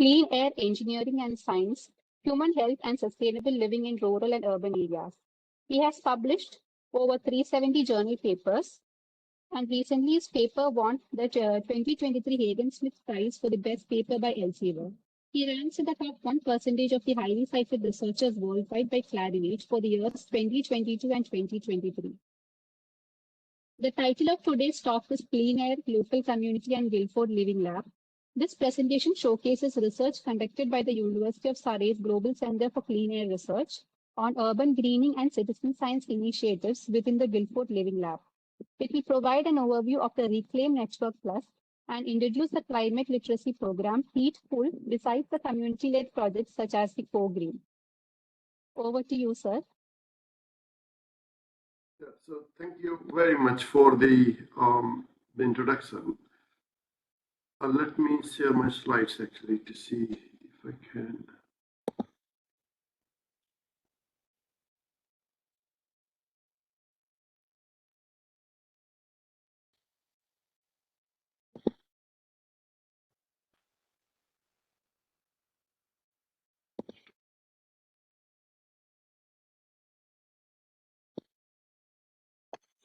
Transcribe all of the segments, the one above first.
Clean Air, Engineering and Science, Human Health and Sustainable Living in Rural and Urban Areas. He has published over 370 journal papers, and recently his paper won the 2023 Hagen Smith Prize for the best paper by Elsevier. He ranks in the top 1% of the highly cited researchers worldwide by Clarinage for the years 2022 and 2023. The title of today's talk is Clean Air, Local Community and Guildford Living Lab. This presentation showcases research conducted by the University of Surrey's Global Center for Clean Air Research on urban greening and citizen science initiatives within the Guildford Living Lab. It will provide an overview of the Reclaim Network Plus and introduce the climate literacy program Heat Cool besides the community-led projects such as the Co-Green. Over to you, sir. Yeah, so thank you very much for the introduction. Let me share my slides actually to see if I can.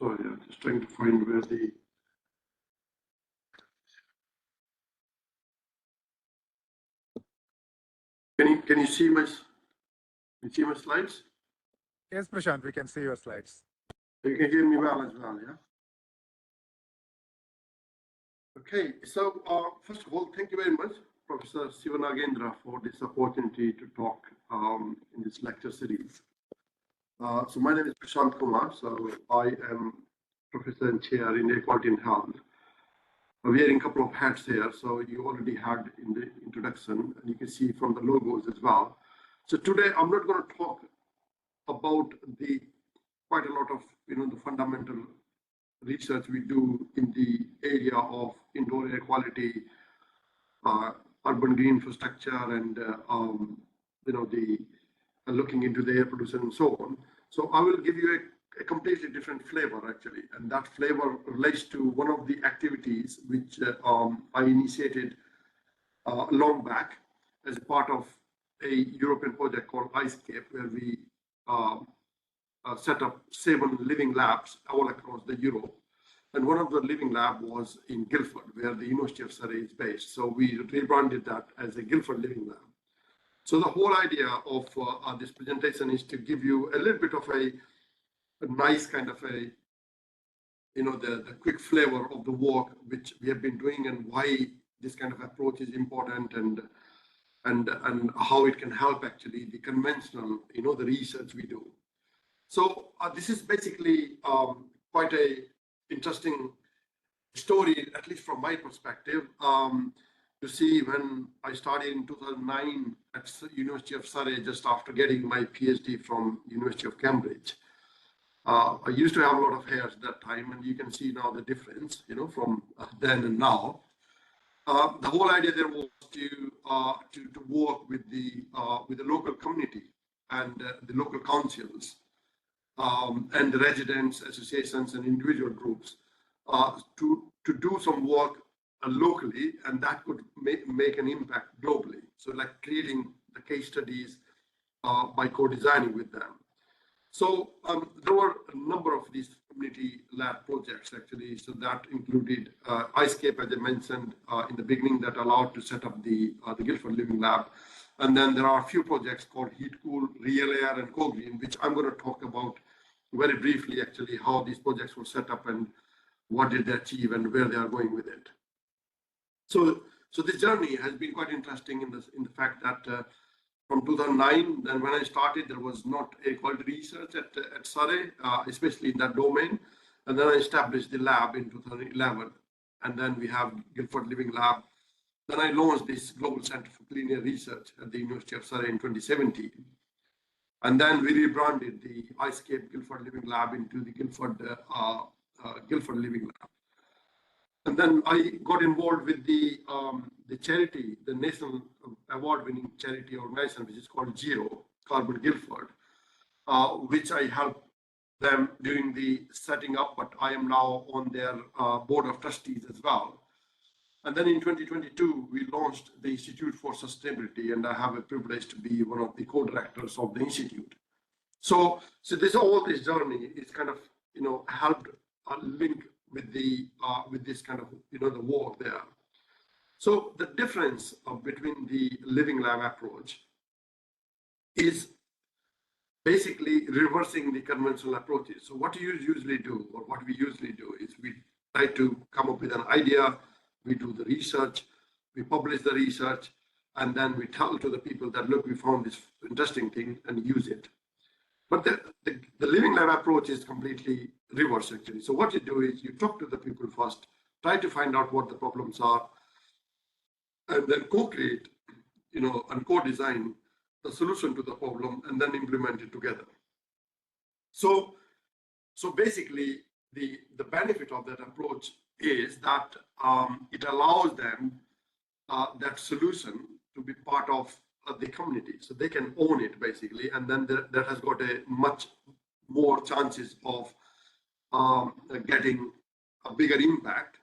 Sorry, I'm just trying to find where the. Can you see my slides? Yes, Prashant, we can see your slides. You can hear me well as well, yeah? Okay, so first of all, thank you very much, Professor Sivanagendra, for this opportunity to talk in this lecture series. So my name is Prashant Kumar, so I am Professor and Chair in Air Quality and Health. I'm wearing a couple of hats here, so you already had in the introduction, and you can see from the logos as well. So today I'm not going to talk about the quite a lot of the fundamental research we do in the area of indoor air quality, urban green infrastructure, and the looking into the air pollution and so on. So I will give you a completely different flavor actually, and that flavor relates to one of the activities which I initiated long back as part of a European project called ICESCAPE, where we set up 7 living labs all across the Europe. And one of the living lab was in Guildford, where the University of Surrey is based. So we rebranded that as a Guildford Living Lab. So the whole idea of this presentation is to give you a little bit of a nice kind of a, the quick flavor of the work which we have been doing and why this kind of approach is important and how it can help actually the conventional, the research we do. So this is basically quite a interesting story, at least from my perspective, to see when I started in 2009 at University of Surrey, just after getting my PhD from University of Cambridge. I used to have a lot of hair at that time, and you can see now the difference, from then and now. The whole idea there was to work with the local community and the local councils and the residents, associations, and individual groups to do some work locally, and that could make an impact globally. So like creating the case studies by co-designing with them. So there were a number of these community lab projects actually. So that included ICESCAPE, as I mentioned in the beginning, that allowed to set up the Guildford Living Lab. And then there are a few projects called Heat Cool, Real Air, and Co-Green, which I'm going to talk about very briefly actually, how these projects were set up and what did they achieve and where they are going with it. So this journey has been quite interesting in the fact that from 2009, then when I started, there was not air quality research at Surrey, especially in that domain. And then I established the lab in 2011. And then we have Guildford Living Lab. Then I launched this Global Center for Clean Air Research at the University of Surrey in 2017. And then we rebranded the ICESCAPE Guildford Living Lab into the Guildford Living Lab. And then I got involved with the charity, the national award-winning charity organization, which is called GERO, Carbon Guildford, which I helped them during the setting up, but I am now on their board of trustees as well. And then in 2022, we launched the Institute for Sustainability, and I have a privilege to be one of the co-directors of the institute. So all this journey is kind of, helped link with this kind of, the work there. So the difference between the living lab approach is basically reversing the conventional approaches. So what you usually do, or what we usually do, is we try to come up with an idea, we do the research, we publish the research, and then we tell to the people that, look, we found this interesting thing, and use it. But the living lab approach is completely reverse, actually. So what you do is you talk to the people first, try to find out what the problems are, and then co-create, and co-design the solution to the problem, and then implement it together. So basically, the benefit of that approach is that it allows them that solution to be part of the community, so they can own it basically, and then that has got a much more chances of getting a bigger impact,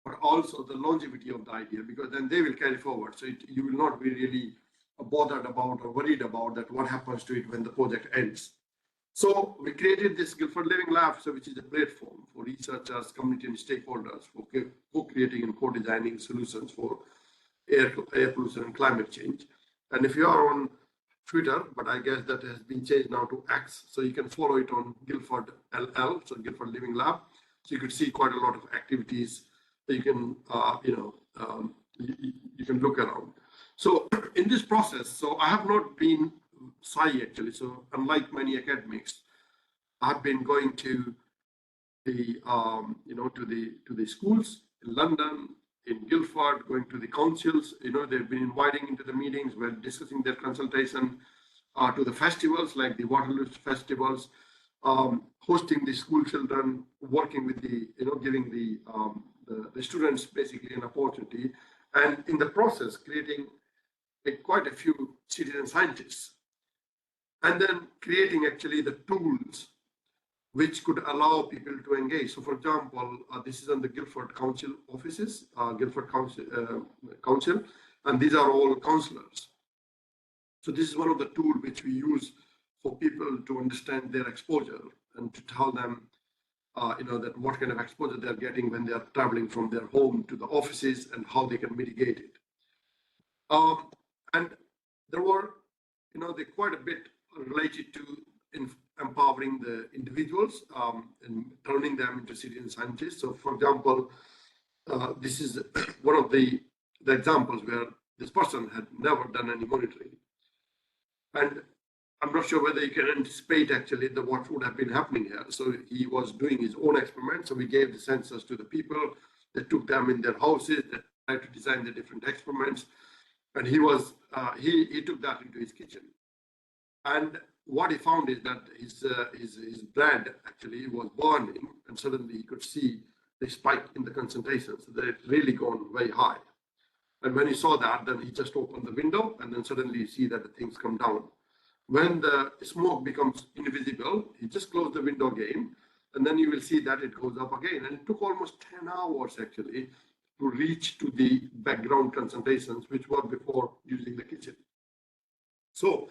but also the longevity of the idea, because then they will carry forward. So you will not be really bothered about or worried about that what happens to it when the project ends. So we created this Guildford Living Lab, which is a platform for researchers, community, and stakeholders for co-creating and co-designing solutions for air pollution and climate change. And if you are on Twitter, but I guess that has been changed now to X, so you can follow it on Guildford LL, so Guildford Living Lab. So you could see quite a lot of activities that you can, you can look around. So in this process, so I have not been shy actually. So unlike many academics, I've been going to the, to the schools in London, in Guildford, going to the councils. They've been inviting into the meetings, we're discussing their consultation, to the festivals like the Waterloo festivals, hosting the school children, working with the, giving the students basically an opportunity, and in the process creating quite a few citizen scientists, and then creating actually the tools which could allow people to engage. So for example, this is on the Guildford Council offices, Guildford Council, and these are all councillors. So this is one of the tools which we use for people to understand their exposure and to tell them, that what kind of exposure they're getting when they're traveling from their home to the offices and how they can mitigate it. And there were, quite a bit related to empowering the individuals and turning them into citizen scientists. So for example, this is one of the examples where this person had never done any monitoring. And I'm not sure whether you can anticipate actually what would have been happening here. So he was doing his own experiments. So we gave the sensors to the people, they took them in their houses, they tried to design the different experiments. And he was, he took that into his kitchen. And what he found is that his bread actually was burning, and suddenly he could see the spike in the concentration. So they had really gone very high. And when he saw that, then he just opened the window, and then suddenly you see that the things come down. When the smoke becomes invisible, he just closed the window again, and then you will see that it goes up again. And it took almost 10 hours actually to reach to the background concentrations, which were before using the kitchen. So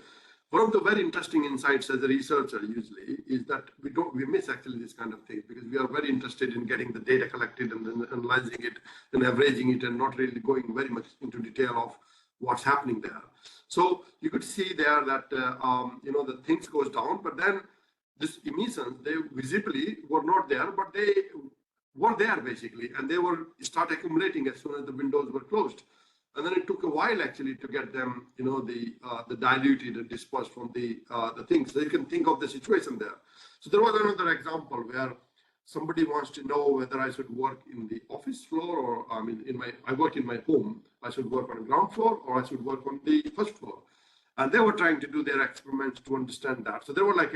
one of the very interesting insights as a researcher usually is that we miss actually this kind of thing, because we are very interested in getting the data collected and then analyzing it and averaging it and not really going very much into detail of what's happening there. So you could see there that, the things goes down, but then this emissions, they visibly were not there, but they were there basically, and they were start accumulating as soon as the windows were closed. And then it took a while actually to get them, the diluted and dispersed from the things. So you can think of the situation there. So there was another example where somebody wants to know whether I should work in the office floor, or I work in my home, I should work on the ground floor, or I should work on the first floor. And they were trying to do their experiments to understand that. So there were like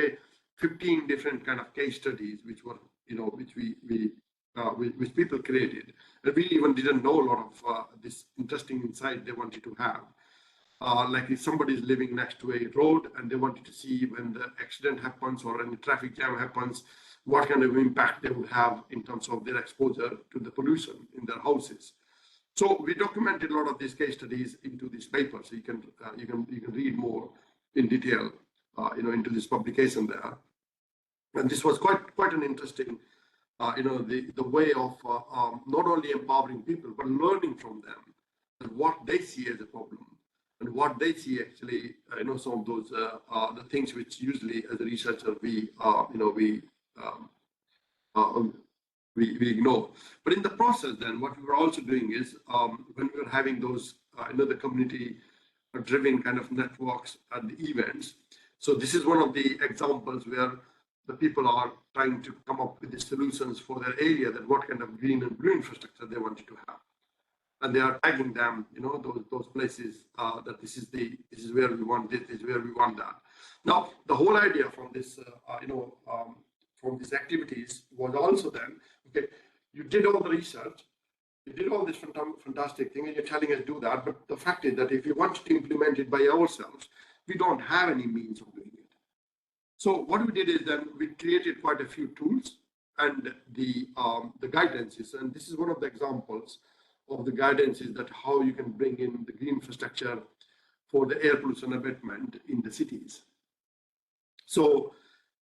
15 different kind of case studies, which were, which people created. And we even didn't know a lot of this interesting insight they wanted to have. Like if somebody is living next to a road and they wanted to see when the accident happens or any traffic jam happens, what kind of impact they would have in terms of their exposure to the pollution in their houses. So we documented a lot of these case studies into this paper, so you can read more in detail, into this publication there. And this was quite an interesting, the way of not only empowering people but learning from them and what they see as a problem and what they see actually, some of those the things which usually as a researcher we ignore. But in the process, then what we were also doing is when we were having those, the community driven kind of networks at the events. So this is one of the examples where the people are trying to come up with the solutions for their area, that what kind of green and blue infrastructure they wanted to have. And they are tagging them, those places that this is where we want this is where we want that. Now, the whole idea from this, from these activities was also then, okay, you did all the research, you did all this fantastic thing, and you're telling us to do that. But the fact is that if we want to implement it by ourselves, we don't have any means of doing it. So what we did is then we created quite a few tools and the guidances, and this is one of the examples of the guidances that how you can bring in the green infrastructure for the air pollution abatement in the cities. So,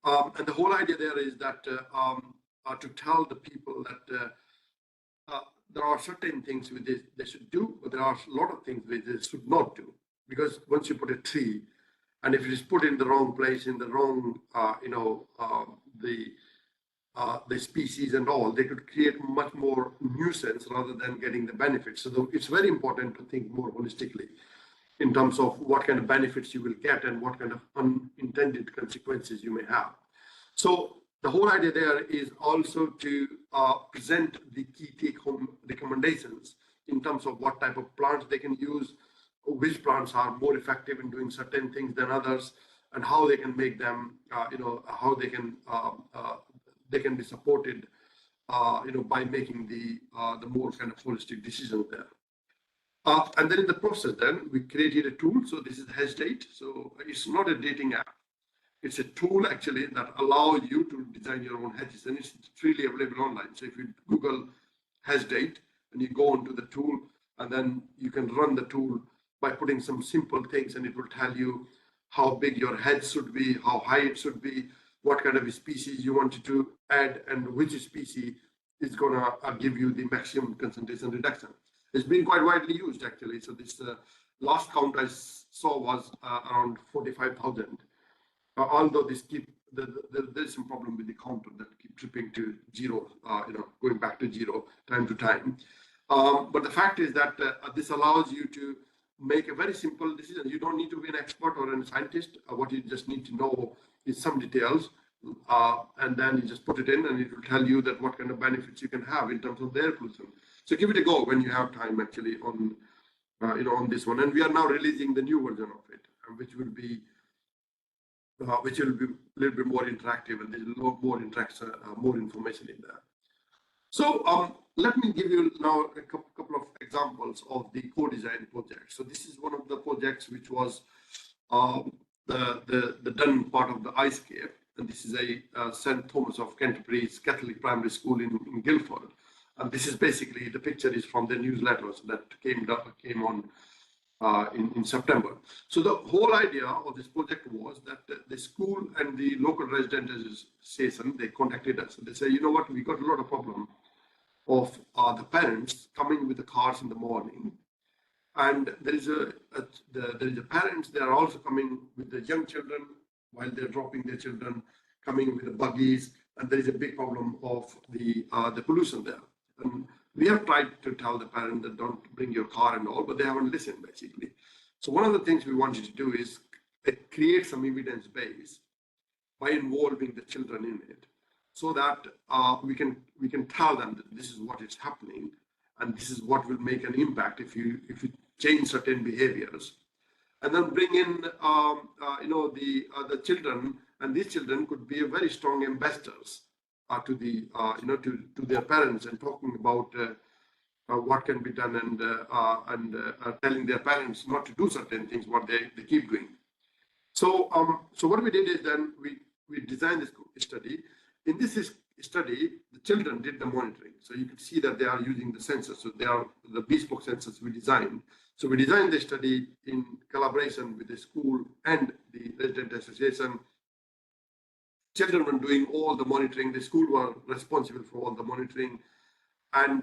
and the whole idea there is that to tell the people that there are certain things which they should do, but there are a lot of things which they should not do. Because once you put a tree, and if it is put in the wrong place, in the wrong, the species and all, they could create much more nuisance rather than getting the benefits. So it's very important to think more holistically in terms of what kind of benefits you will get and what kind of unintended consequences you may have. So the whole idea there is also to present the key take-home recommendations in terms of what type of plants they can use, which plants are more effective in doing certain things than others, and how they can make them, how they can be supported, by making the more kind of holistic decisions there. And then in the process, then we created a tool. So this is HedgeDate. So it's not a dating app. It's a tool actually that allows you to design your own hedges, and it's freely available online. So if you Google HedgeDate and you go onto the tool, and then you can run the tool by putting some simple things, and it will tell you how big your hedge should be, how high it should be, what kind of a species you wanted to add, and which species is going to give you the maximum concentration reduction. It's been quite widely used actually. So this last count I saw was around 45,000. Although this there's some problem with the counter that keep tripping to zero, going back to zero time to time. But the fact is that this allows you to make a very simple decision. You don't need to be an expert or a scientist. What you just need to know is some details, and then you just put it in, and it will tell you that what kind of benefits you can have in terms of air pollution. So give it a go when you have time actually on, on this one. And we are now releasing the new version of it, which will be a little bit more interactive, and there's a lot more interaction, more information in there. So let me give you now a couple of examples of the co-design project. So this is one of the projects which was the done part of the GCARE, and this is a St. Thomas of Canterbury's Catholic Primary School in Guildford. And this is basically, the picture is from the newsletters that came on in September. So the whole idea of this project was that the school and the local resident association, they contacted us and they say, you know what, we got a lot of problem of the parents coming with the cars in the morning, and there is a parents, they are also coming with the young children while they're dropping their children, coming with the buggies, and there is a big problem of the pollution there. And we have tried to tell the parent that don't bring your car and all, but they haven't listened basically. So one of the things we wanted to do is create some evidence base by involving the children in it, so that we can tell them that this is what is happening, and this is what will make an impact if you change certain behaviors, and then bring in the children, and these children could be a very strong ambassadors to the to their parents, and talking about what can be done, and telling their parents not to do certain things what they keep doing. So so what we did is then we designed this study. In this study, the children did the monitoring. So you could see that they are using the sensors. So they are the bespoke sensors we designed. So we designed the study in collaboration with the school and the resident association. Children were doing all the monitoring. The school were responsible for all the monitoring. And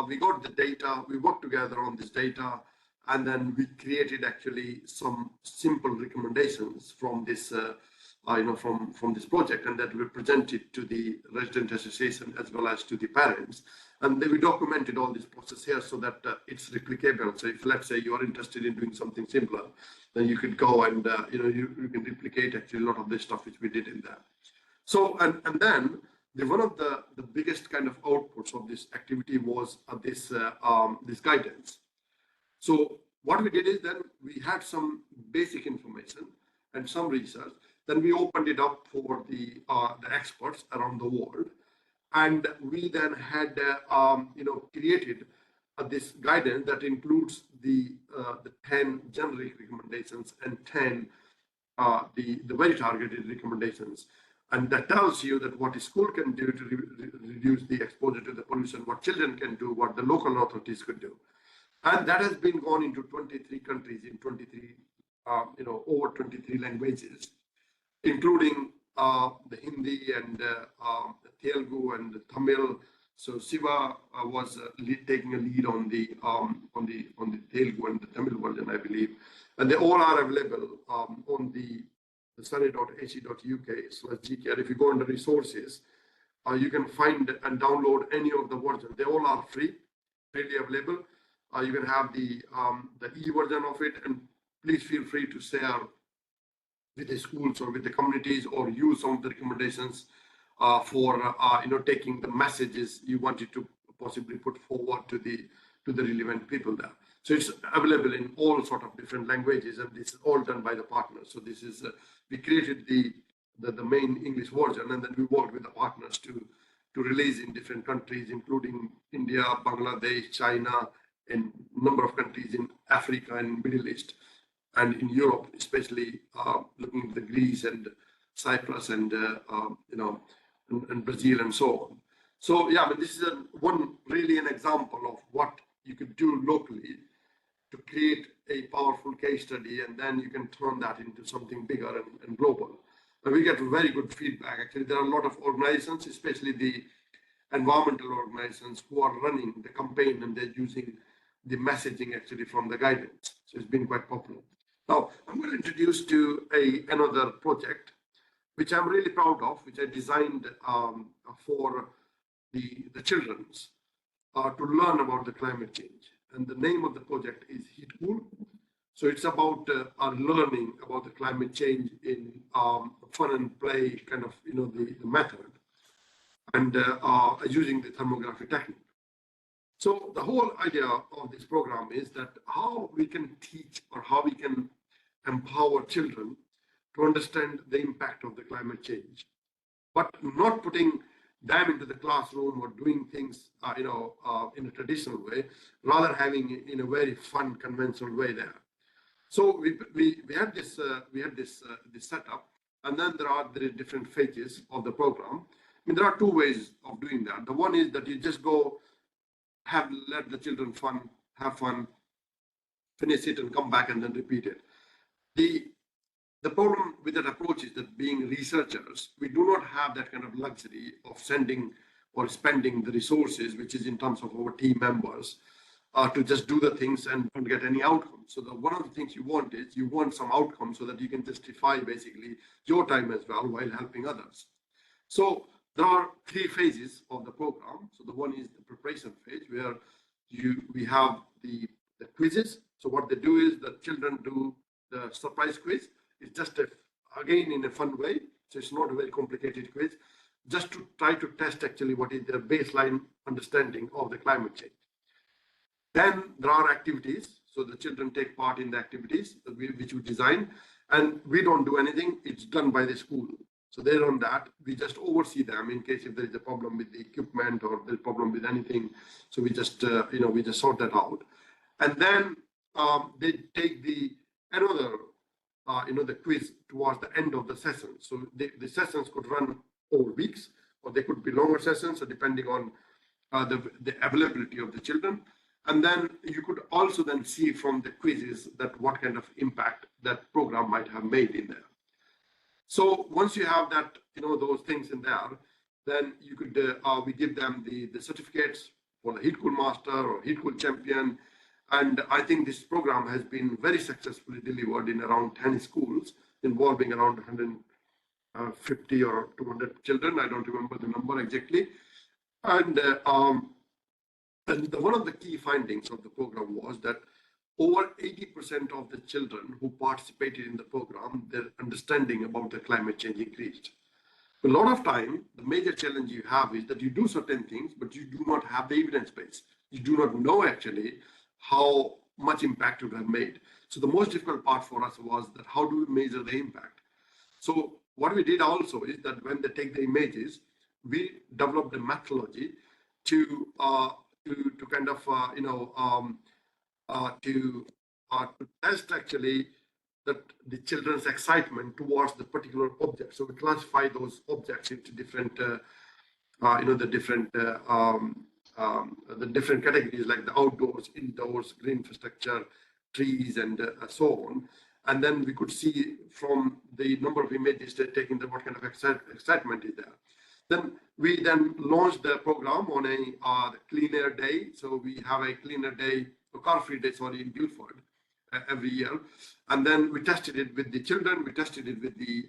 we got the data. We worked together on this data. And then we created actually some simple recommendations from this from this project, and that we presented to the resident association as well as to the parents. And then we documented all this process here so that it's replicable. So if, let's say, you are interested in doing something similar, then you could go and you can replicate actually a lot of this stuff which we did in there. So and then one of the biggest kind of outputs of this activity was this guidance. So what we did is then we had some basic information and some research. Then we opened it up for the experts around the world, and we then had created this guidance that includes the 10 generic recommendations and 10 the very targeted recommendations, and that tells you that what a school can do to reduce the exposure to the pollution, what children can do, what the local authorities could do, and that has been gone into 23 countries in 23 over 23 languages, including the Hindi and the Telugu and the Tamil. So CEPHA was taking a lead on the Telugu and the Tamil version, I believe, and they all are available on the surrey.ac.uk/GCARE. If you go under resources, you can find and download any of the versions. They all are freely available. You can have the e-version of it, and please feel free to share with the schools or with the communities, or use some of the recommendations for taking the messages you wanted to possibly put forward to the relevant people there. So it's available in all sort of different languages, and this is all done by the partners. So this is we created the main English version, and then we worked with the partners to release in different countries, including India, Bangladesh, China, and number of countries in Africa and Middle East, and in Europe, especially looking at the Greece and Cyprus and and Brazil and so on. So yeah, I mean, this is really an example of what you could do locally to create a powerful case study, and then you can turn that into something bigger and global. And we get very good feedback. Actually, there are a lot of organizations, especially the environmental organizations, who are running the campaign, and they're using the messaging actually from the guidance. So it's been quite popular. Now, I'm going to introduce to another project, which I'm really proud of, which I designed for the children's to learn about the climate change. And the name of the project is Heat Cool. So it's about learning about the climate change in fun and play kind of, the method, and using the thermography technique. So the whole idea of this program is that how we can teach, or how we can empower children to understand the impact of the climate change, but not putting them into the classroom or doing things, in a traditional way, rather having it in a very fun, conventional way there. So we had this setup, and then there are different phases of the program. I mean, there are two ways of doing that. The one is that you just go let the children have fun, finish it, and come back and then repeat it. The problem with that approach is that, being researchers, we do not have that kind of luxury of sending or spending the resources, which is in terms of our team members, to just do the things and don't get any outcome. So one of the things you want is you want some outcome so that you can justify basically your time as well while helping others. So there are three phases of the program. So the one is the preparation phase, where we have the quizzes. So what they do is the children do the surprise quiz. It's just again in a fun way. So it's not a very complicated quiz, just to try to test actually what is their baseline understanding of the climate change. Then there are activities. So the children take part in the activities which we design, and we don't do anything. It's done by the school. So they're on that. We just oversee them in case if there is a problem with the equipment or there's a problem with anything. So we just we just sort that out. And then they take another the quiz towards the end of the session. So the sessions could run over weeks, or they could be longer sessions, so depending on the availability of the children. And then you could also then see from the quizzes that what kind of impact that program might have made in there. So once you have that, those things in there, then you could, we give them the certificates for the Heat Cool Master or Heat Cool Champion. And I think this program has been very successfully delivered in around 10 schools, involving around 150 or 200 children. I don't remember the number exactly. And one of the key findings of the program was that over 80% of the children who participated in the program, their understanding about the climate change increased. A lot of time, the major challenge you have is that you do certain things, but you do not have the evidence base. You do not know actually how much impact it have made. So the most difficult part for us was that how do we measure the impact? So what we did also is that when they take the images, we developed a methodology to kind of to test actually that the children's excitement towards the particular object. So we classify those objects into different the different categories, like the outdoors, indoors, green infrastructure, trees, and so on. And then we could see from the number of images they're taking what kind of excitement is there. Then we launched the program on a clean air day. So we have a clean air day, a car-free day, sorry, in Guildford every year. And then we tested it with the children, we tested it with the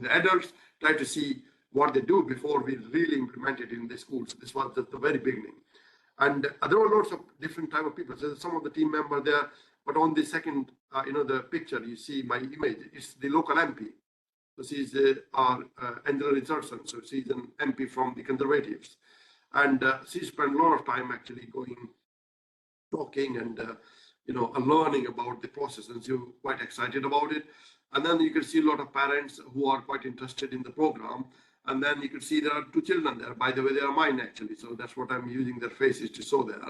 adults, tried to see what they do before we really implemented it in the schools. This was at the very beginning. And there were lots of different type of people. So some of the team members there, but on the second, the picture, you see my image, it's the local MP. So she's Angela Richardson. So she's an MP from the Conservatives. And she spent a lot of time actually talking and, learning about the process. And she was quite excited about it. And then you can see a lot of parents who are quite interested in the program. And then you can see there are two children there. By the way, they are mine actually. So that's what I'm using their faces to show there.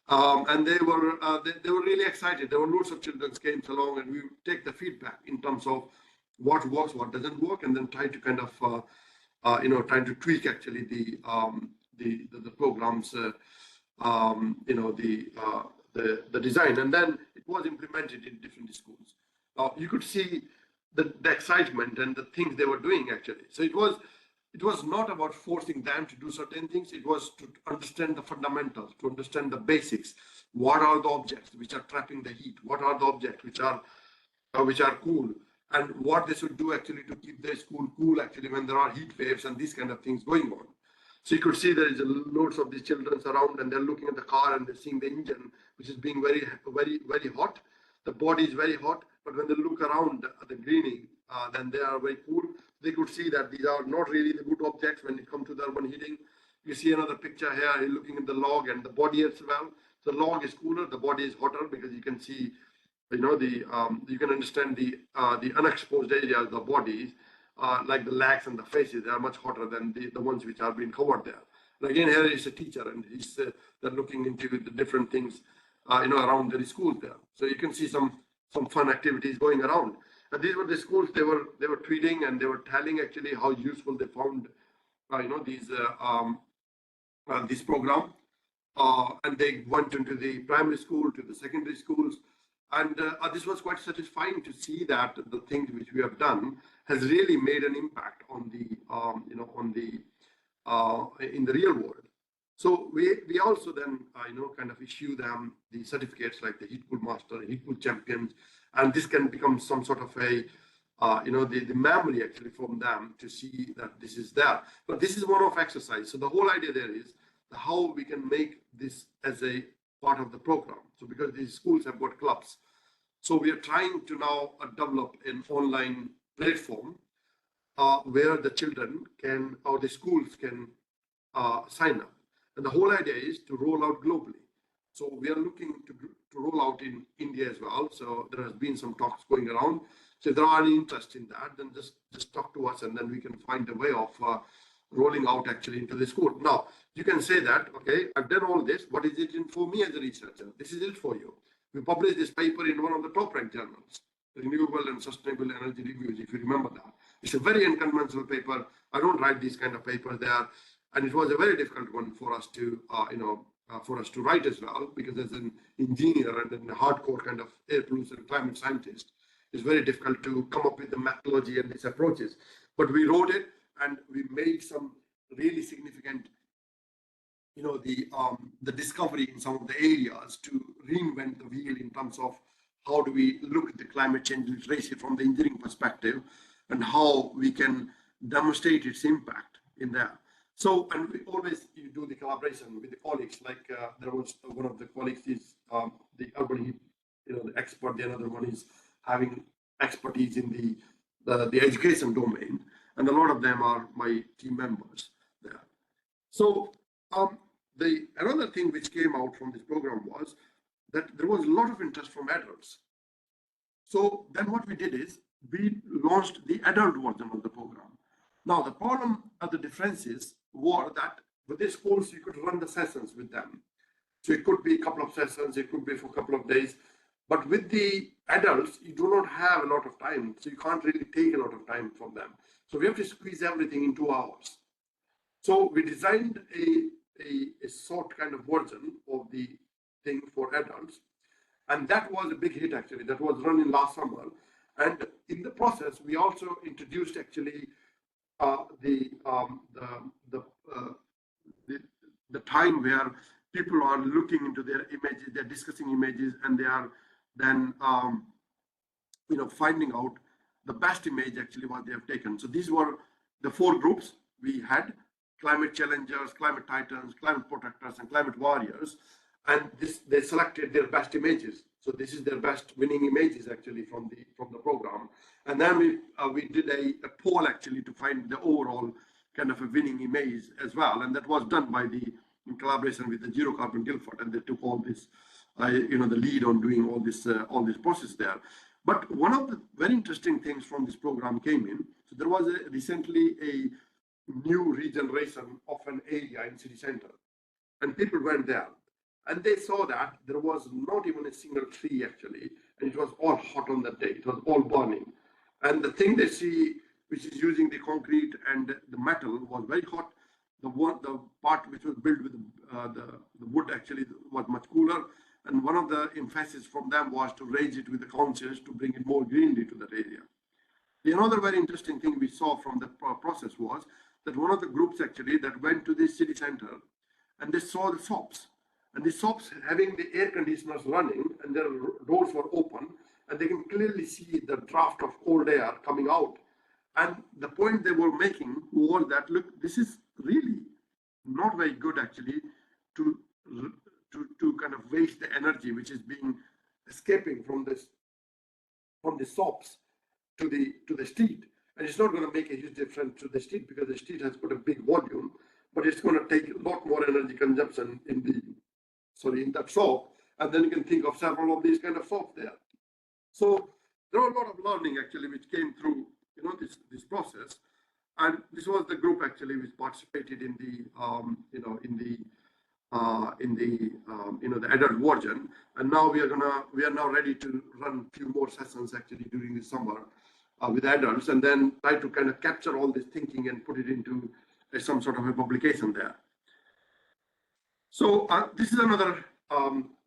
And they were really excited. There were lots of children came along, and we take the feedback in terms of what works, what doesn't work, and then try to kind of trying to tweak actually the programs, the design, and then it was implemented in different schools. You could see the excitement and the things they were doing actually. So it was not about forcing them to do certain things. It was to understand the fundamentals, to understand the basics. What are the objects which are trapping the heat? What are the objects which are cool? And what they should do actually to keep their school cool actually when there are heat waves and these kind of things going on. So you could see there is loads of these children around, and they're looking at the car and they're seeing the engine, which is being very, very, very hot. The body is very hot, but when they look around the greening, then they are very cool. They could see that these are not really the good objects when it comes to the urban heating. You see another picture here, you're looking at the log and the body as well. The log is cooler, the body is hotter, because you can see, you can understand the unexposed areas of the bodies, like the legs and the faces, they are much hotter than the ones which are being covered there. And again, here is a teacher, and they're looking into the different things, around the schools there. So you can see some fun activities going around. And these were the schools they were tweeting, and they were telling actually how useful they found, this program. And they went into the primary school, to the secondary schools. And this was quite satisfying to see that the things which we have done has really made an impact on the, in the real world. So we also then, kind of issue them the certificates like the Heat Cool Master, Heat Cool Champions, and this can become some sort of a, the memory actually from them to see that this is there. But this is one of exercise. So the whole idea there is how we can make this as a part of the program. So because these schools have got clubs, so we are trying to now develop an online platform where the children can, or the schools can sign up. And the whole idea is to roll out globally. So we are looking to roll out in India as well. So there has been some talks going around. So if there are any interest in that, then just talk to us, and then we can find a way of rolling out actually into the school. Now, you can say that, okay, I've done all this. What is it in for me as a researcher? This is it for you. We published this paper in one of the top ranked journals, Renewable and Sustainable Energy Reviews, if you remember that. It's a very unconventional paper. I don't write these kind of papers there, and it was a very difficult one for us to, write as well, because as an engineer and then a hardcore kind of air pollution climate scientist, it's very difficult to come up with the methodology and these approaches. But we wrote it, and we made some really significant, the discovery in some of the areas to reinvent the wheel in terms of how do we look at the climate change literacy from the engineering perspective, and how we can demonstrate its impact in there. So, and we always do the collaboration with the colleagues. Like there was one of the colleagues is the urban heat, the expert. The other one is having expertise in the education domain, and a lot of them are my team members there. So another thing which came out from this program was that there was a lot of interest from adults. So then what we did is we launched the adult version of the program. Now the problem of the differences were that with this course you could run the sessions with them. So it could be a couple of sessions, it could be for a couple of days. But with the adults, you do not have a lot of time. So you can't really take a lot of time from them. So we have to squeeze everything in 2 hours. So we designed a short kind of version of the thing for adults. And that was a big hit actually. That was running last summer. And in the process, we also introduced actually the time where people are looking into their images, they're discussing images, and they are then finding out the best image actually what they have taken. So these were the 4 groups we had: climate challengers, climate titans, climate protectors, and climate warriors. And they selected their best images. So this is their best winning images actually from the program. And then we did a poll actually to find the overall kind of a winning image as well. And that was done in collaboration with the Zero Carbon Guildford, and they took all this, the lead on doing all this process there. But one of the very interesting things from this program came in. So there was recently a new regeneration of an area in city center, and people went there. And they saw that there was not even a single tree actually, and it was all hot on that day. It was all burning. And the thing they see, which is using the concrete and the metal, was very hot. The part which was built with the wood actually was much cooler. And one of the emphasis from them was to raise it with the councils to bring it more greenery to that area. The another very interesting thing we saw from the process was that one of the groups actually that went to the city center, and they saw the shops. And the shops having the air conditioners running, and their doors were open, and they can clearly see the draft of cold air coming out. And the point they were making was that, look, this is really not very good actually to kind of waste the energy which is being escaping from the shops to the street. And it's not going to make a huge difference to the street, because the street has got a big volume, but it's going to take a lot more energy consumption in that shop. And then you can think of several of these kind of shops there. So there were a lot of learning actually which came through this process. And this was the group actually which participated in the adult version. And now we are now ready to run a few more sessions actually during the summer with adults, and then try to kind of capture all this thinking and put it into some sort of a publication there. So this is another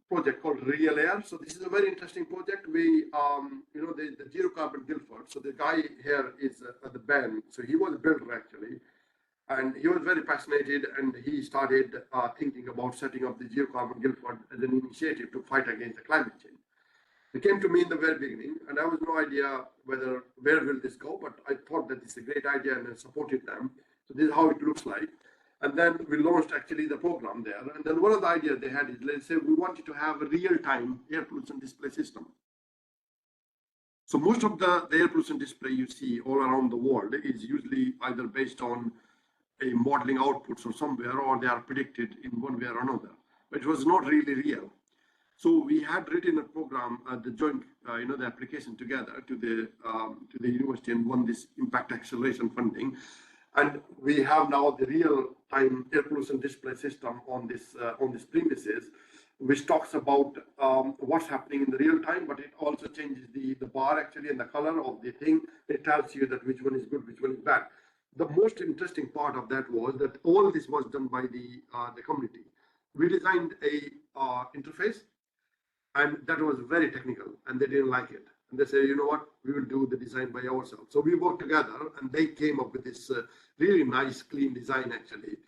project called Real Air. So this is a very interesting project. We, the Zero Carbon Guildford. So the guy here is the Ben. So he was a builder actually, and he was very passionate, and he started thinking about setting up the Zero Carbon Guildford as an initiative to fight against the climate change. He came to me in the very beginning, and I was no idea where will this go, but I thought that it's a great idea, and I supported them. So this is how it looks like. And then we launched actually the program there. And then one of the ideas they had is, let's say we wanted to have a real-time air pollution display system. So most of the air pollution display you see all around the world is usually either based on a modeling outputs or somewhere, or they are predicted in one way or another. But it was not really real. So we had written a program, the joint, the application together to the university, and won this impact acceleration funding. And we have now the real-time air pollution display system on this premises, which talks about what's happening in the real time, but it also changes the bar actually and the color of the thing. It tells you that which one is good, which one is bad. The most interesting part of that was that all this was done by the community. We designed a interface, and that was very technical, and they didn't like it. And they said, you know what, we will do the design by ourselves. So we worked together, and they came up with this really nice, clean design actually,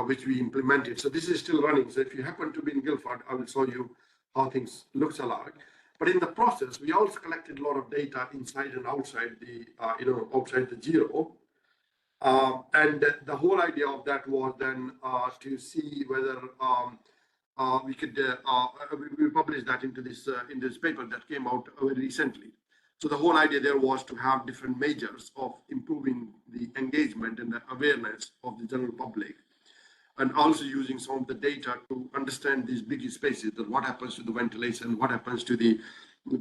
which we implemented. So this is still running. So if you happen to be in Guildford, I will show you how things looks alike. But in the process, we also collected a lot of data inside and outside the, outside the Giro. And the whole idea of that was then to see whether we could, we published that into this paper that came out very recently. So the whole idea there was to have different measures of improving the engagement and the awareness of the general public, and also using some of the data to understand these big spaces, that what happens to the ventilation, what happens to the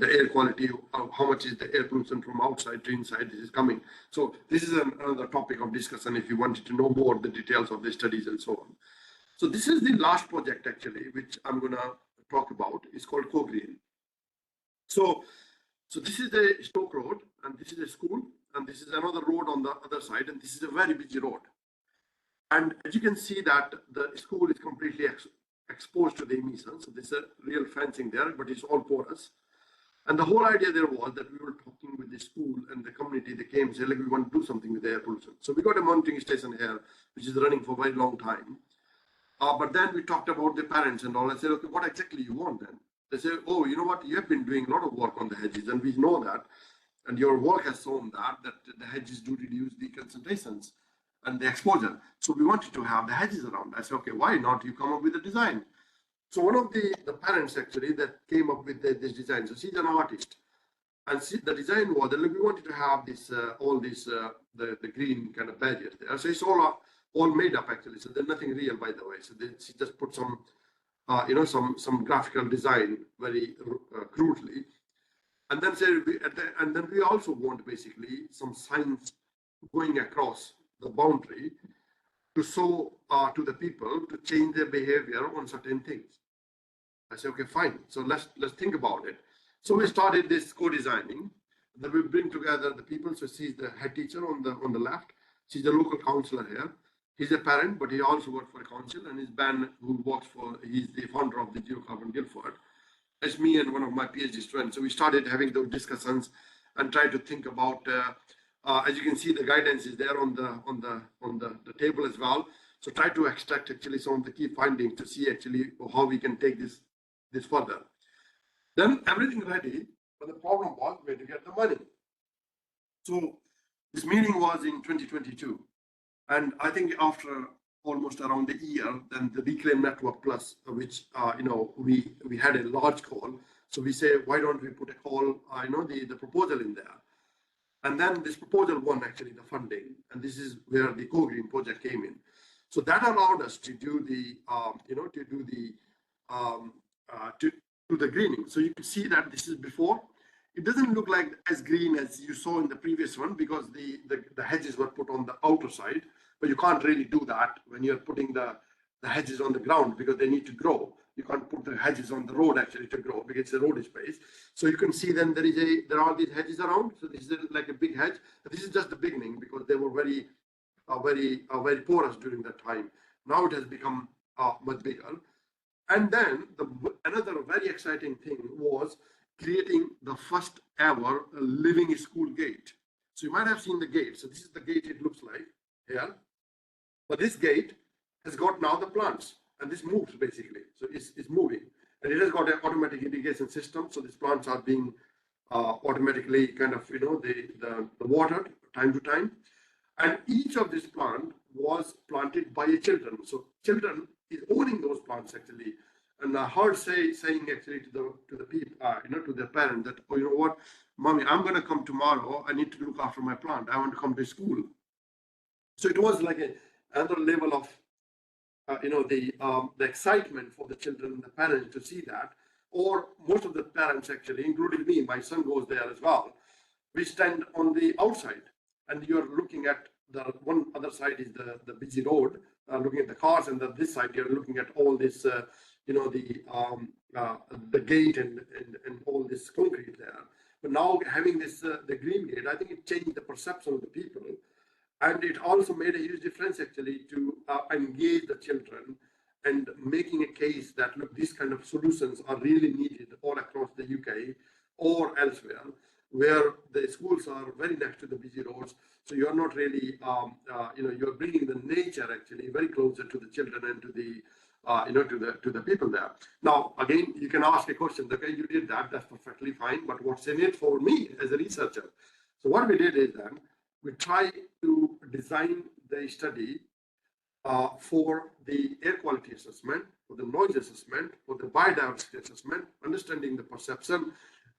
air quality, how much is the air pollution from outside to inside this is coming. So this is another topic of discussion if you wanted to know more the details of the studies and so on. So this is the last project actually, which I'm going to talk about. It's called Co-Green. So this is a Stoke Road, and this is a school, and this is another road on the other side, and this is a very busy road. And as you can see that the school is completely exposed to the emissions. So there's a real fencing there, but it's all porous. And the whole idea there was that we were talking with the school and the community. They came and said, like, we want to do something with the air pollution. So we got a monitoring station here, which is running for a very long time. But then we talked about the parents and all. I said, okay, what exactly you want then? They said, oh, you know what? You have been doing a lot of work on the hedges, and we know that. And your work has shown that the hedges do reduce the concentrations and the exposure. So we wanted to have the hedges around. I said, okay, why not? You come up with a design. So one of the parents actually that came up with this design. So she's an artist, and the design was that we wanted to have this all this the green kind of barriers there. So it's all made up actually. So there's nothing real, by the way. So she just put some some graphical design very crudely, and then say and then we also want basically some signs going across the boundary to show to the people to change their behavior on certain things. I say, okay, fine. So let's think about it. So we started this co-designing. Then we bring together the people. So she's the head teacher on the left. She's a local councillor here. He's a parent, but he also works for a council, and his Ben, who works for, he's the founder of the Geocarbon Guildford. It's me and one of my PhD students. So we started having those discussions and tried to think about. As you can see, the guidance is there on the table as well. So try to extract actually some of the key findings to see actually how we can take this further. Then everything ready, but the problem was where to get the money. So this meeting was in 2022. And I think after almost around a year, then the Reclaim Network Plus, which we had a large call. So we say, why don't we put a call, the proposal in there? And then this proposal won actually the funding, and this is where the Co-Green project came in. So that allowed us to do the the greening. So you can see that this is before. It doesn't look like as green as you saw in the previous one because the hedges were put on the outer side, but you can't really do that when you're putting the hedges on the ground because they need to grow. You can't put the hedges on the road actually to grow because it's a road space. So you can see then there are these hedges around. So this is like a big hedge. This is just the beginning because they were very porous during that time. Now it has become much bigger. And then another very exciting thing was creating the first ever living school gate. So you might have seen the gate. So this is the gate it looks like here. But this gate has got now the plants, and this moves basically. So it's moving, and it has got an automatic irrigation system. So these plants are being automatically kind of the watered time to time. And each of this plant was planted by a children. So children is owning those plants actually. And I heard saying actually to the people, to the parent that, oh, you know what, mommy, I'm going to come tomorrow. I need to look after my plant. I want to come to school. So it was like another level of, the excitement for the children and the parents to see that. Or most of the parents actually, including me, my son goes there as well. We stand on the outside, and you're looking at the one other side is the busy road, looking at the cars, and this side you're looking at all this the gate and all this concrete there. But now having this the green gate, I think it changed the perception of the people, and it also made a huge difference actually to engage the children and making a case that look, these kind of solutions are really needed all across the UK or elsewhere, where the schools are very next to the busy roads. So you're not really, you're bringing the nature actually very closer to the children and to the, to the people there. Now, again, you can ask a question, okay, you did that, that's perfectly fine, but what's in it for me as a researcher? So what we did is then, we try to design the study for the air quality assessment, for the noise assessment, for the biodiversity assessment, understanding the perception,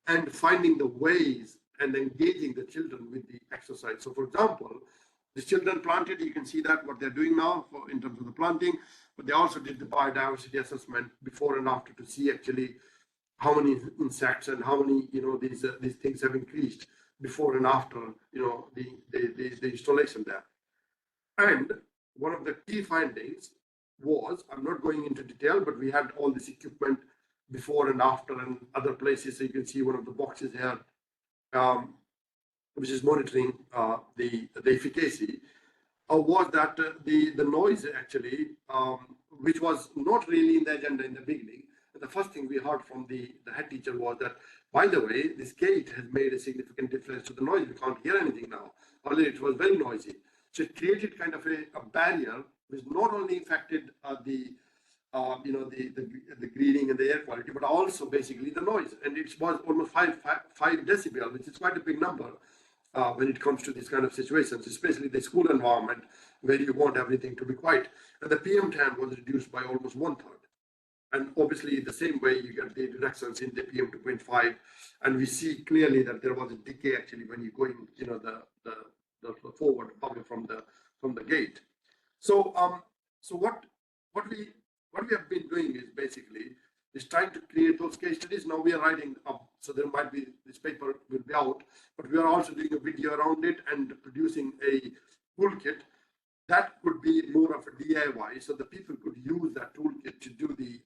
and finding the ways and engaging the children with the exercise. So for example, the children planted, you can see that what they're doing now in terms of the planting, but they also did the biodiversity assessment before and after to see actually how many insects and how many, these things have increased before and after, the installation there. And one of the key findings was, I'm not going into detail, but we had all this equipment before and after and other places. So you can see one of the boxes here, which is monitoring the efficacy, was that the noise actually, which was not really in the agenda in the beginning. And the first thing we heard from the head teacher was that, by the way, this gate has made a significant difference to the noise. We can't hear anything now. Earlier it was very noisy. So it created kind of a barrier which not only affected the greening and the air quality, but also basically the noise. And it was almost 5 decibel, which is quite a big number when it comes to these kind of situations, especially the school environment where you want everything to be quiet. And the PM10 was reduced by almost 1/3. And obviously the same way you get the reductions in the PM 2.5. And we see clearly that there was a decay actually when you go in, the forward away from the gate. So what we have been doing is basically trying to create those case studies. Now we are writing up, so there might be, this paper will be out, but we are also doing a video around it and producing a toolkit that could be more of a DIY, so the people could use that toolkit to do the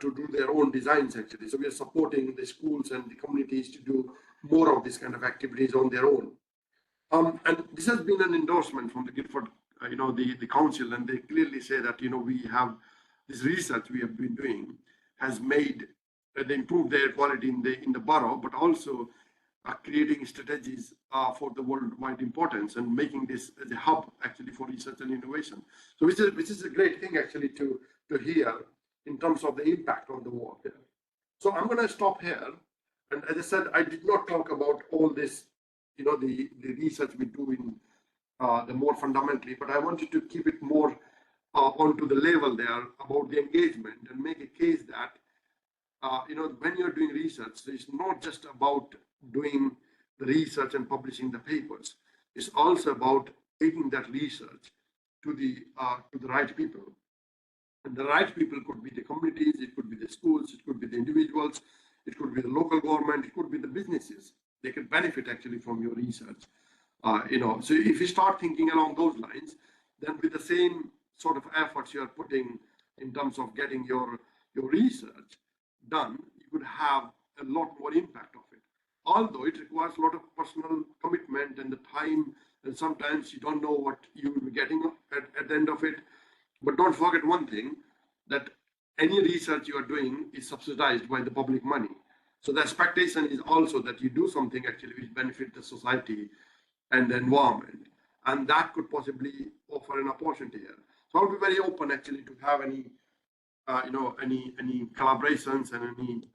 to do their own designs actually. So we are supporting the schools and the communities to do more of these kind of activities on their own. And this has been an endorsement from the Guildford, the council, and they clearly say that, we have this research we have been doing has made they improved their quality in the borough, but also creating strategies for the worldwide importance and making this as a hub actually for research and innovation. So which is a great thing actually to hear in terms of the impact on the world there. So I'm going to stop here. And as I said, I did not talk about all this, the research we do in the more fundamentally, but I wanted to keep it more onto the level there about the engagement and make a case that, when you're doing research, it's not just about doing the research and publishing the papers. It's also about taking that research to the right people. And the right people could be the communities, it could be the schools, it could be the individuals, it could be the local government, it could be the businesses. They can benefit actually from your research. So if you start thinking along those lines, then with the same sort of efforts you are putting in terms of getting your research done, you could have a lot more impact of it. Although it requires a lot of personal commitment and the time, and sometimes you don't know what you will be getting at the end of it. But don't forget one thing, that any research you are doing is subsidized by the public money. So the expectation is also that you do something actually which benefit the society and the environment, and that could possibly offer an opportunity here. So I'll be very open actually to have any collaborations and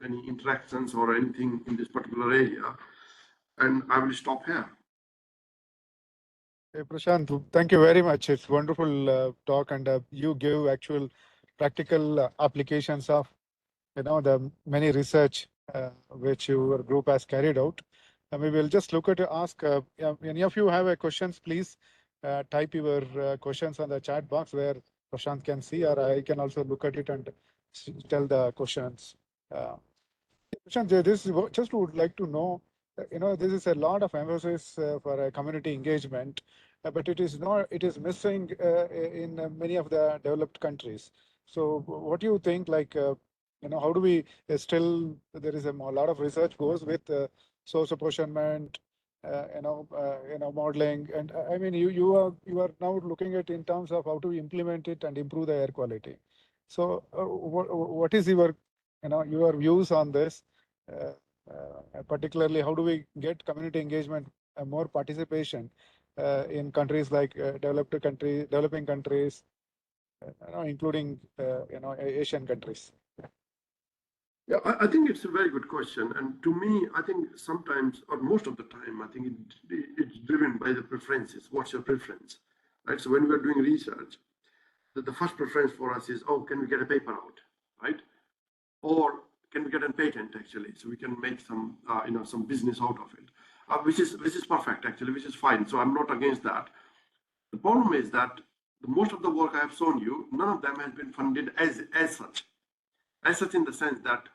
any interactions or anything in this particular area. And I will stop here. Hey, Prashant, thank you very much. It's wonderful talk, and you give actual practical applications of the many research which your group has carried out. Maybe we'll just look at to ask any of you have a questions, please type your questions on the chat box where Prashant can see, or I can also look at it and tell the questions. Prashant, this is just would like to know, this is a lot of emphasis for community engagement, but it is missing in many of the developed countries. So what do you think, like, how do we still, there is a lot of research goes with source apportionment, modeling, and I mean, you are now looking at in terms of how to implement it and improve the air quality. So what is your views on this? Particularly, how do we get community engagement, more participation in countries like developing countries, including Asian countries? Yeah, I think it's a very good question. And to me, I think sometimes, or most of the time, I think it's driven by the preferences. What's your preference? Right? So when we're doing research, the first preference for us is, oh, can we get a paper out? Right? Or can we get a patent actually? So we can make some, some business out of it, which is perfect actually, which is fine. So I'm not against that. The problem is that most of the work I have shown you, none of them has been funded as such in the sense that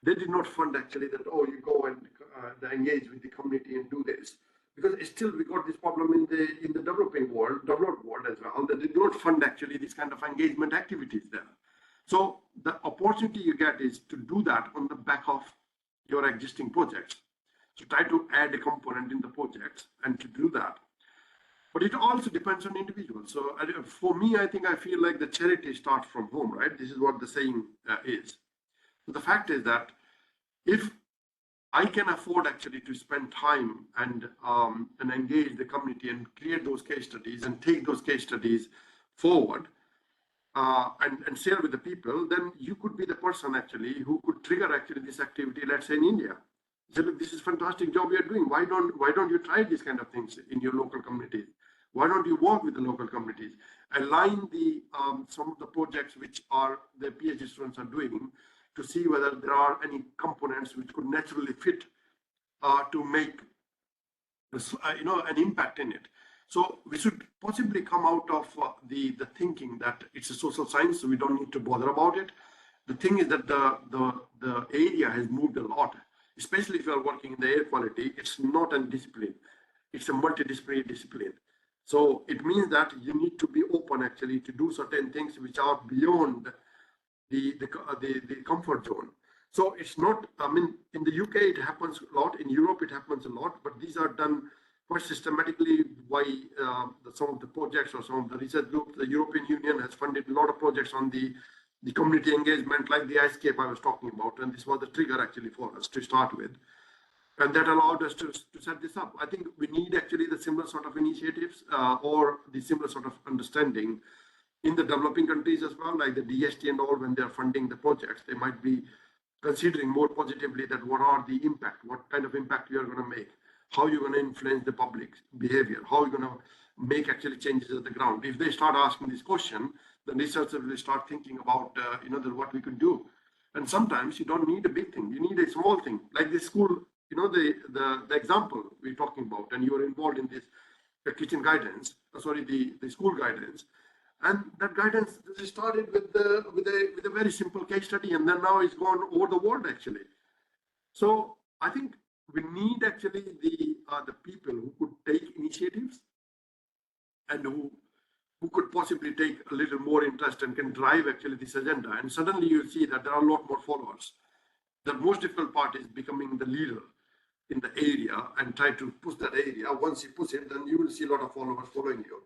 they did not fund actually that, oh, you go and engage with the community and do this. Because still we got this problem in the developed world as well, that they do not fund actually this kind of engagement activities there. So the opportunity you get is to do that on the back of your existing projects. So try to add a component in the projects and to do that. But it also depends on individuals. So for me, I feel like the charity starts from home, right? This is what the saying is. So the fact is that if I can afford actually to spend time and engage the community and create those case studies and take those case studies forward and share with the people, then you could be the person actually who could trigger actually this activity, let's say in India. So look, this is a fantastic job we are doing. Why don't you try these kind of things in your local communities? Why don't you work with the local communities? Align the some of the projects which are the PhD students are doing to see whether there are any components which could naturally fit to make this, an impact in it. So we should possibly come out of the thinking that it's a social science, so we don't need to bother about it. The thing is that the area has moved a lot, especially if you are working in the air quality. It's not a discipline; it's a multidisciplinary discipline. So it means that you need to be open actually to do certain things which are beyond the comfort zone. So it's not, I mean, in the UK it happens a lot, in Europe it happens a lot, but these are done quite systematically by some of the projects or some of the research groups. The European Union has funded a lot of projects on the community engagement, like the ISCAPE I was talking about, and this was the trigger actually for us to start with. And that allowed us to set this up. I think we need actually the similar sort of initiatives or the similar sort of understanding in the developing countries as well, like the DST and all. When they're funding the projects, they might be considering more positively that what are the impact, what kind of impact we are going to make, how you're going to influence the public behavior, how you're going to make actually changes at the ground. If they start asking this question, then researchers will start thinking about what we could do. And sometimes you don't need a big thing, you need a small thing, like this school, the example we're talking about, and you are involved in this kitchen guidance, the school guidance. And that guidance started with a very simple case study, and then now it's gone over the world actually. So I think we need actually the people who could take initiatives and who could possibly take a little more interest and can drive actually this agenda. And suddenly you see that there are a lot more followers. The most difficult part is becoming the leader in the area and try to push that area. Once you push it, then you will see a lot of followers following you.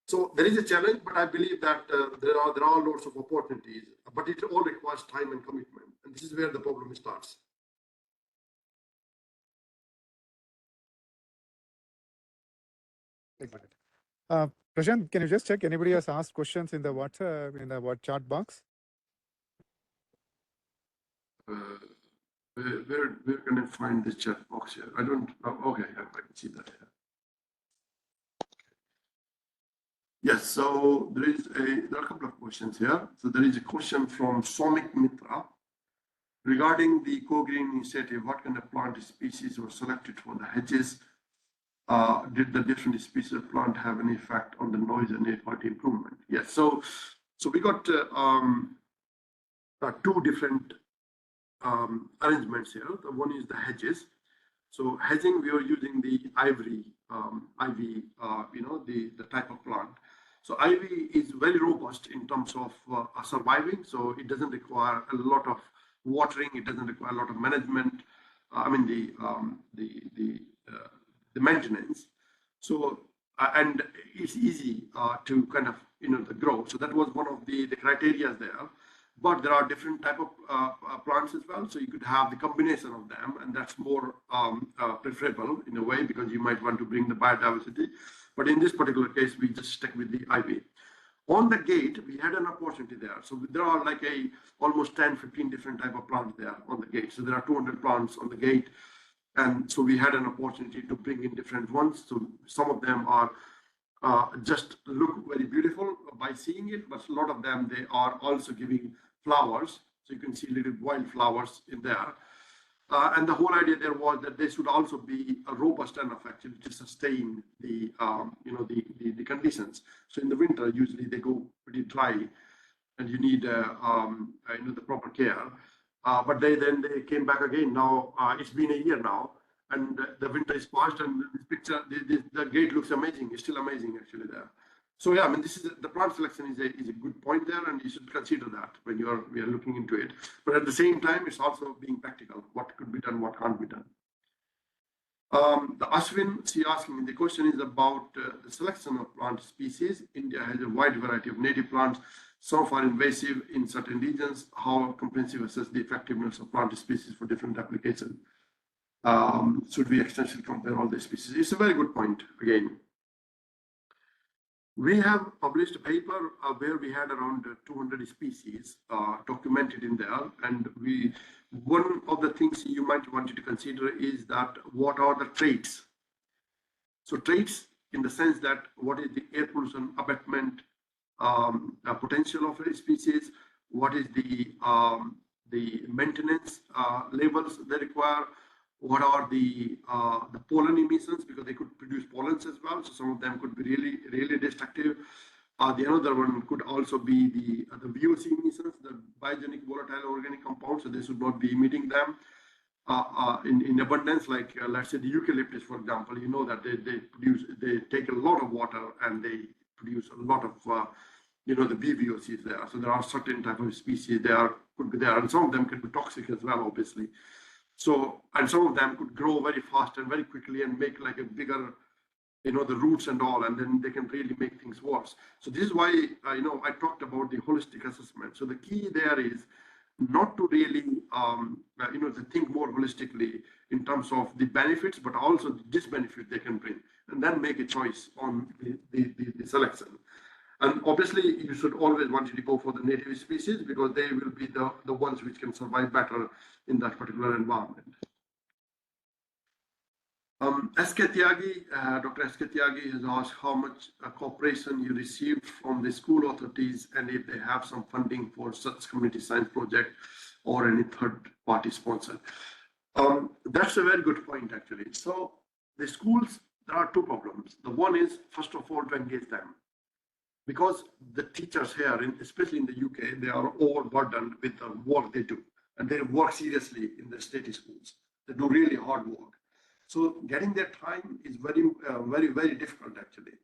So there is a challenge, but I believe that there are lots of opportunities, but it all requires time and commitment. And this is where the problem starts. Prashant, can you just check anybody has asked questions in the WhatsApp, in the chat box? Where can I find the chat box here? I don't. Okay, I can see that here. Yes, so there are a couple of questions here. So there is a question from Somik Mitra regarding the co-green initiative. What kind of plant species were selected for the hedges? Did the different species of plant have any effect on the noise and air quality improvement? Yes, so we got two different arrangements here. The one is the hedges. So hedging, we are using the ivy, the type of plant. So ivy is very robust in terms of surviving. So it doesn't require a lot of watering. It doesn't require a lot of management. The maintenance. So and it's easy to kind of the grow. So that was one of the criteria there. But there are different type of plants as well. So you could have the combination of them, and that's more preferable in a way because you might want to bring the biodiversity. But in this particular case, we just stuck with the ivy. On the gate, we had an opportunity there. So there are like almost 10, 15 different type of plants there on the gate. So there are 200 plants on the gate. And so we had an opportunity to bring in different ones. So some of them are just look very beautiful by seeing it, but a lot of them, they are also giving flowers. So you can see little wildflowers in there. And the whole idea there was that they should also be robust enough actually to sustain the conditions. So in the winter, usually they go pretty dry, and you need the proper care. But they came back again. Now it's been a year now, and the winter is past, and this picture, the gate looks amazing. It's still amazing actually there. So yeah, I mean, this is the plant selection is a good point there, and you should consider that when we are looking into it. But at the same time, it's also being practical. What could be done, what can't be done. The Ashwin, she asking, the question is about the selection of plant species. India has a wide variety of native plants. Some are invasive in certain regions. How comprehensive assess the effectiveness of plant species for different applications? Should we extensively compare all the species? It's a very good point again. We have published a paper where we had around 200 species documented in there, and one of the things you might want to consider is that what are the traits? So traits in the sense that what is the air pollution abatement potential of a species, what is the maintenance levels they require, what are the pollen emissions, because they could produce pollens as well. So some of them could be really destructive. The another one could also be the VOC emissions, the biogenic volatile organic compounds. So they should not be emitting them in abundance. Like let's say the eucalyptus, for example, you know that they take a lot of water and they produce a lot of the BVOCs there. So there are certain type of species could be there, and some of them can be toxic as well, obviously. So, and some of them could grow very fast and very quickly and make like a bigger, the roots and all, and then they can really make things worse. So this is why, I talked about the holistic assessment. So the key there is not to really, to think more holistically in terms of the benefits, but also the disbenefit they can bring, and then make a choice on the selection. And obviously, you should always want to go for the native species because they will be the ones which can survive better in that particular environment. SK Tyagi, Dr. SK Tyagi has asked how much cooperation you received from the school authorities and if they have some funding for such community science project or any third-party sponsor. That's a very good point, actually. So the schools, there are two problems. The one is, first of all, to engage them. Because the teachers here, especially in the UK, they are overburdened with the work they do, and they work seriously in the state schools. They do really hard work. So getting their time is very, very difficult actually.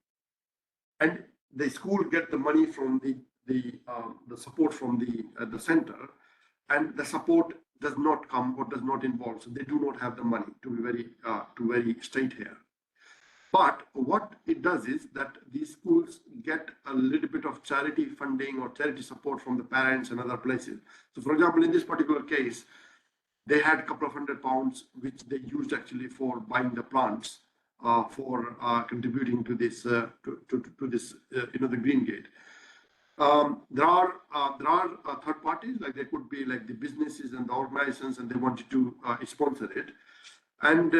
And the school get the money from the support from the center, and the support does not come or does not involve. So they do not have the money, to be very straight here. But what it does is that these schools get a little bit of charity funding or charity support from the parents and other places. So for example, in this particular case, they had a couple of £100 which they used actually for buying the plants for contributing to this the Green Gate. There are third parties, like they could be like the businesses and the organizations, and they wanted to sponsor it. And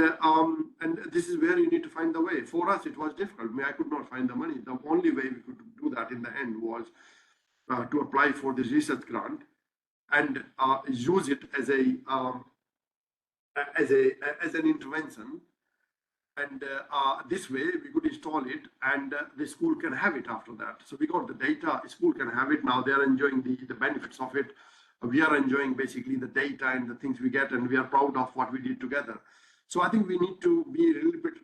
this is where you need to find the way. For us, it was difficult. I could not find the money. The only way we could do that in the end was to apply for this research grant and use it as an intervention. And this way we could install it, and the school can have it after that. So we got the data. School can have it now. They are enjoying the benefits of it. We are enjoying basically the data and the things we get, and we are proud of what we did together. So I think we need to be a little bit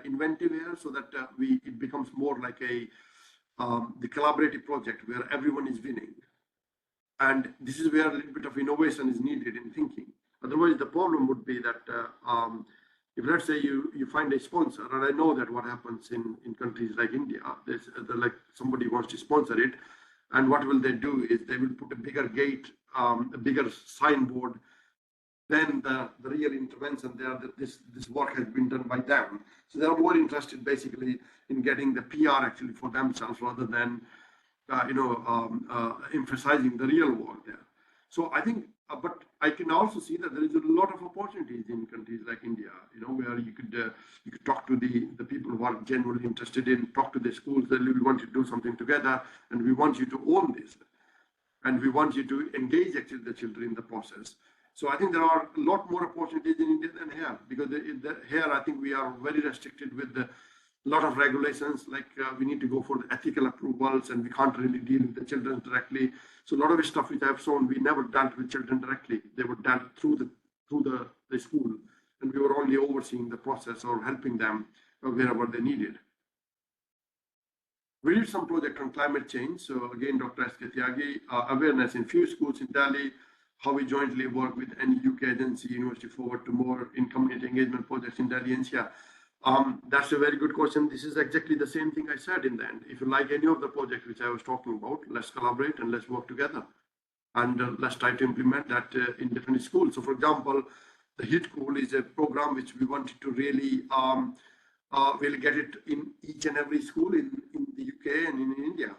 inventive here, so that it becomes more like a the collaborative project where everyone is winning. And this is where a little bit of innovation is needed in thinking. Otherwise, the problem would be that if let's say you find a sponsor, and I know that what happens in countries like India, like somebody wants to sponsor it, and what will they do is they will put a bigger gate, a bigger signboard, then the real intervention there that this work has been done by them. So they're more interested basically in getting the PR actually for themselves rather than emphasizing the real work there. So I think, but I can also see that there is a lot of opportunities in countries like India, where you could talk to the people who are genuinely interested in, talk to the schools that we want you to do something together, and we want you to own this, and we want you to engage actually the children in the process. So I think there are a lot more opportunities in India than here, because here I think we are very restricted with a lot of regulations, like we need to go for the ethical approvals, and we can't really deal with the children directly. So a lot of the stuff which I have shown, we never dealt with children directly. They were dealt through the school, and we were only overseeing the process or helping them wherever they needed. We did some project on climate change. So again, Dr. S.K. Tyagi, awareness in few schools in Delhi, how we jointly work with any UK agency, University Forward to More in community engagement projects in Delhi NCR. That's a very good question. This is exactly the same thing I said in the end. If you like any of the projects which I was talking about, let's collaborate and let's work together. And let's try to implement that in different schools. So for example, the HIT School is a program which we wanted to really get it in each and every school in the UK and in India.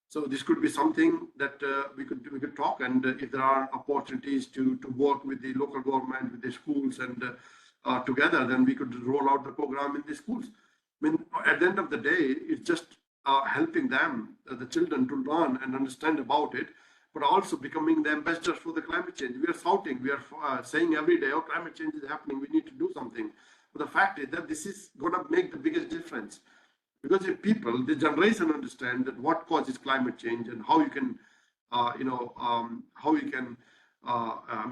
So this could be something that we could talk, and if there are opportunities to work with the local government, with the schools, and together, then we could roll out the program in the schools. I mean, at the end of the day, it's just helping them, the children, to learn and understand about it, but also becoming the ambassadors for the climate change. We are shouting, we are saying every day, oh, climate change is happening, we need to do something. But the fact is that this is going to make the biggest difference. Because if people, the generation, understand that what causes climate change and how you can,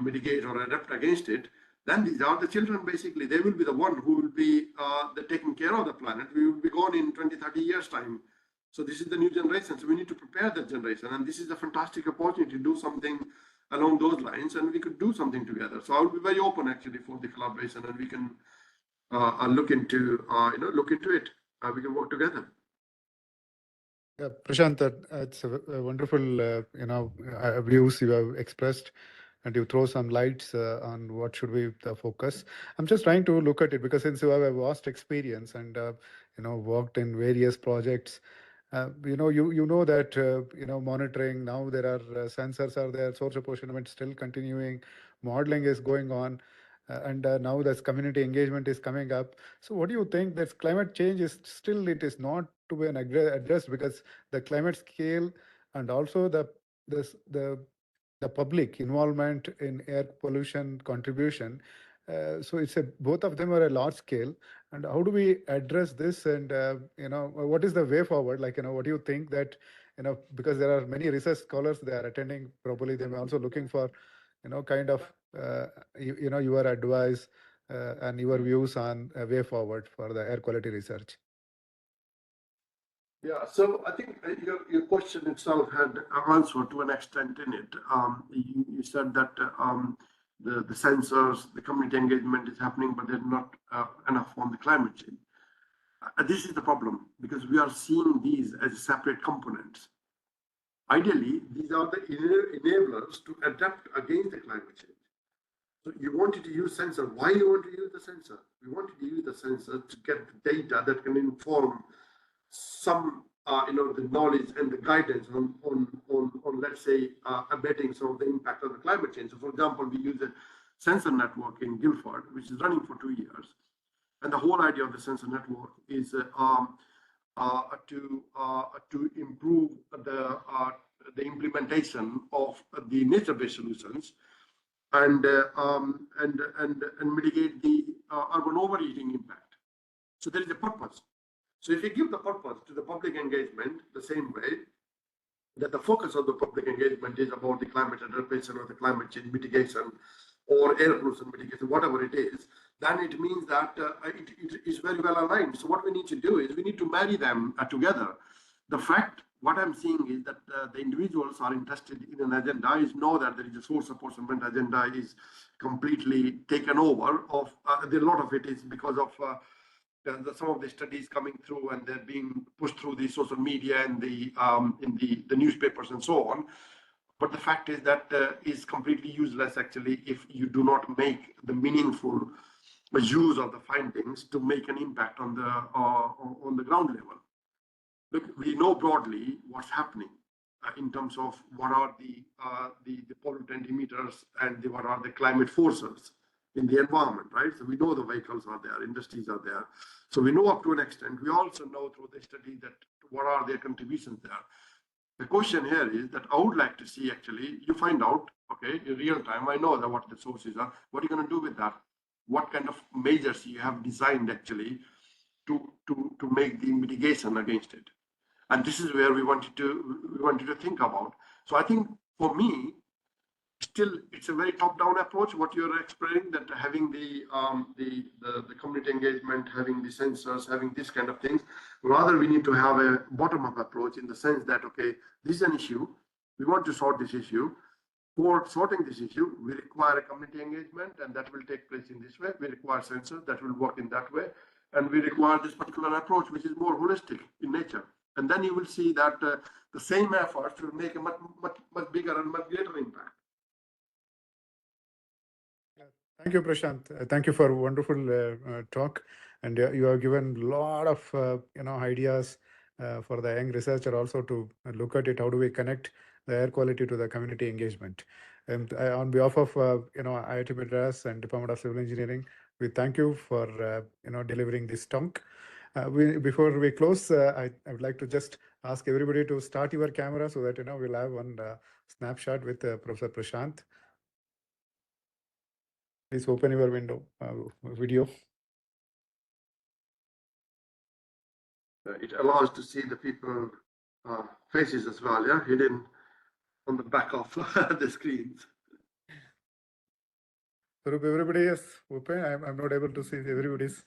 mitigate or adapt against it, then these are the children, basically. They will be the one who will be taking care of the planet. We will be gone in 20, 30 years' time. So this is the new generation. So we need to prepare that generation. And this is a fantastic opportunity to do something along those lines, and we could do something together. So I will be very open, actually, for the collaboration, and we can look into it. We can work together. Yeah, Prashant, it's a wonderful, views you have expressed, and you throw some lights on what should be the focus. I'm just trying to look at it because since you have a vast experience and worked in various projects, you know that monitoring, now there are sensors are there, source apportionment still continuing, modeling is going on. And now this community engagement is coming up. So what do you think that climate change is still, it is not to be addressed because the climate scale and also the public involvement in air pollution contribution. So it's both of them are a large scale. And how do we address this? And what is the way forward? Like what do you think that because there are many research scholars, they are attending properly. They're also looking for kind of your advice and your views on a way forward for the air quality research. Yeah, so I think your question itself had an answer to an extent in it. You said that the sensors, the community engagement is happening, but there's not enough on the climate change. This is the problem, because we are seeing these as separate components. Ideally, these are the enablers to adapt against the climate change. So you wanted to use sensor. Why you want to use the sensor? We wanted to use the sensor to get the data that can inform some, the knowledge and the guidance on let's say, abating some of the impact of the climate change. So, for example, we use a sensor network in Guildford, which is running for 2 years, and the whole idea of the sensor network is to improve the implementation of the nature-based solutions and mitigate the urban overheating impact. So there is a purpose. So if you give the purpose to the public engagement the same way, that the focus of the public engagement is about the climate adaptation or the climate change mitigation or air pollution mitigation, whatever it is, then it means that it is very well aligned. So what we need to do is we need to marry them together, the fact, what I'm seeing is that the individuals are interested in an agenda, is know that there is a source apportionment agenda is completely taken over. Of a lot of it is because of some of the studies coming through, and they're being pushed through the social media and the newspapers and so on. But the fact is that is completely useless actually if you do not make the meaningful use of the findings to make an impact on the ground level. Look, we know broadly what's happening in terms of what are the pollutant emitters and what are the climate forces in the environment, right? So we know the vehicles are there, industries are there. So we know up to an extent. We also know through the study that what are their contributions there. The question here is that I would like to see actually, you find out, okay, in real time, I know that what the sources are, what are you going to do with that? What kind of measures you have designed actually to make the mitigation against it? And this is where we wanted to think about. So I think for me, still it's a very top-down approach, what you're explaining, that having the community engagement, having the sensors, having this kind of things. Rather, we need to have a bottom-up approach in the sense that, okay, this is an issue, we want to sort this issue. For sorting this issue, we require a community engagement, and that will take place in this way. We require sensors that will work in that way, and we require this particular approach, which is more holistic in nature. And then you will see that the same efforts will make a much bigger and much greater impact. Thank you, Prashant. Thank you for a wonderful talk, and you have given a lot of ideas for the young researcher also to look at it. How do we connect the air quality to the community engagement? And on behalf of IIT Madras and Department of Civil Engineering, we thank you for delivering this talk. Before we close, I would like to just ask everybody to start your camera so that we'll have one snapshot with Professor Prashant. Please open your video. It allows to see the people faces as well, yeah, hidden on the back of the screens. So if everybody is open, I'm not able to see everybody's.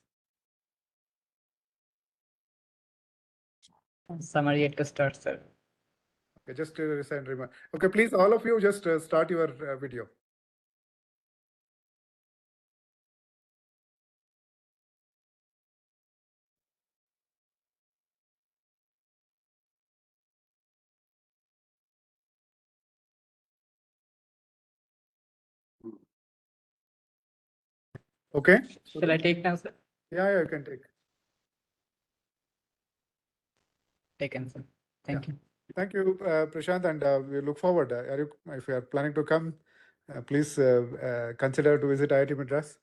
Summary yet to start, sir. Okay, just resend remind. Okay, please, all of you, just start your video. Okay. Shall I take now, sir? Yeah, you can take. Taken, sir. Thank you. Thank you, Prashant, and we look forward. If you are planning to come, please consider to visit IIT Madras.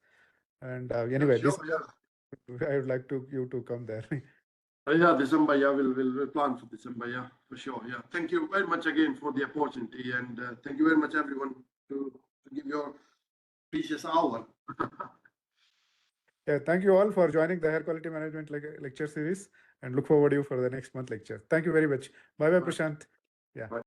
And anyway, Sure, I would like you to come there. Yeah, December, yeah, we'll plan for December, yeah, for sure, yeah. Thank you very much again for the opportunity, and thank you very much, everyone, to give your precious hour. Yeah, thank you all for joining the Air Quality Management lecture series, and look forward to you for the next month lecture. Thank you very much. Bye-bye, Prashant. Yeah. Bye.